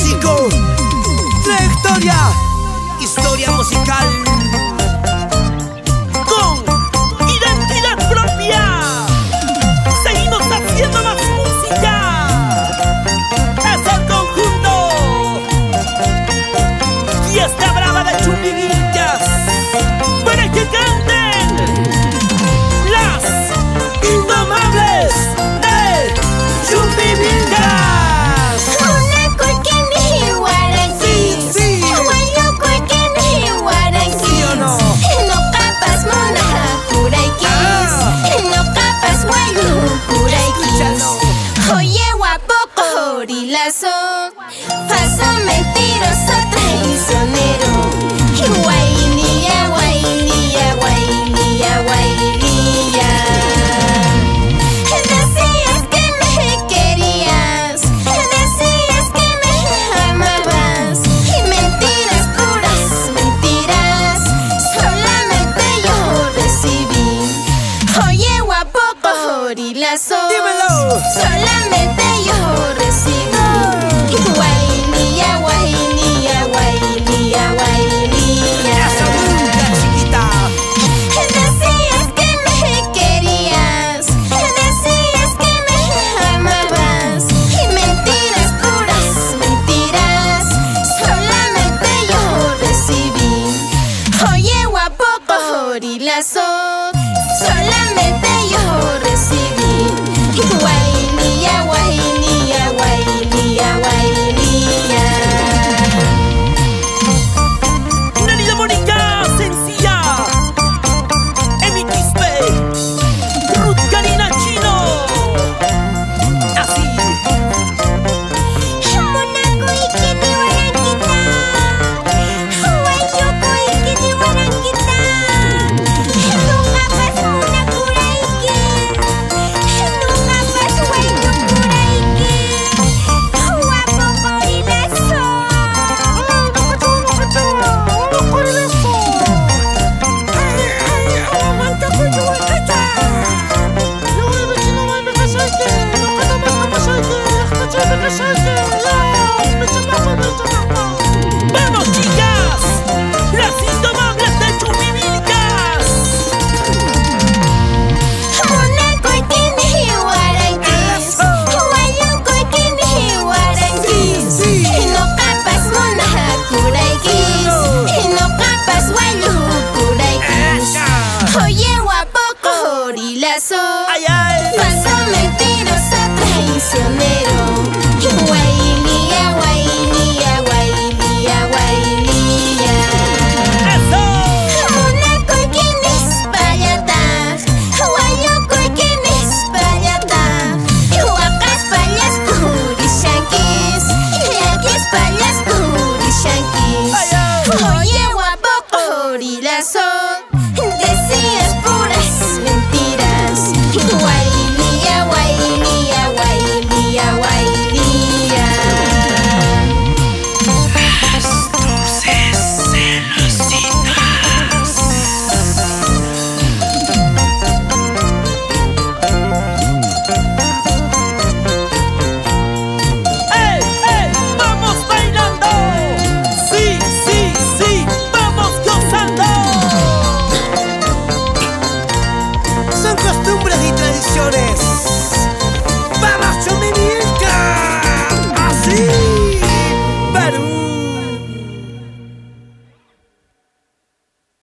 clásico, trayectoria, historia musical con identidad propia. Seguimos haciendo más música. Es el conjunto Fiesta Brava de Chumbivilcas. Para que canten las Indomables de Chumbivilcas. Falso, mentiroso, traicionero. Guailía, guailía, guailía, guailía. Decías que me querías, decías que me amabas. Y mentiras, puras mentiras, solamente yo recibí. Oye, guapo, gorilazo, dímelo. Solamente yo recibí. Guailía, guailía, guailía, guailía. Esa nunca, chiquita. Decías que me querías, decías que me amabas. Y mentiras, puras mentiras, solamente yo recibí. Oye, guapo, gorilazo, solamente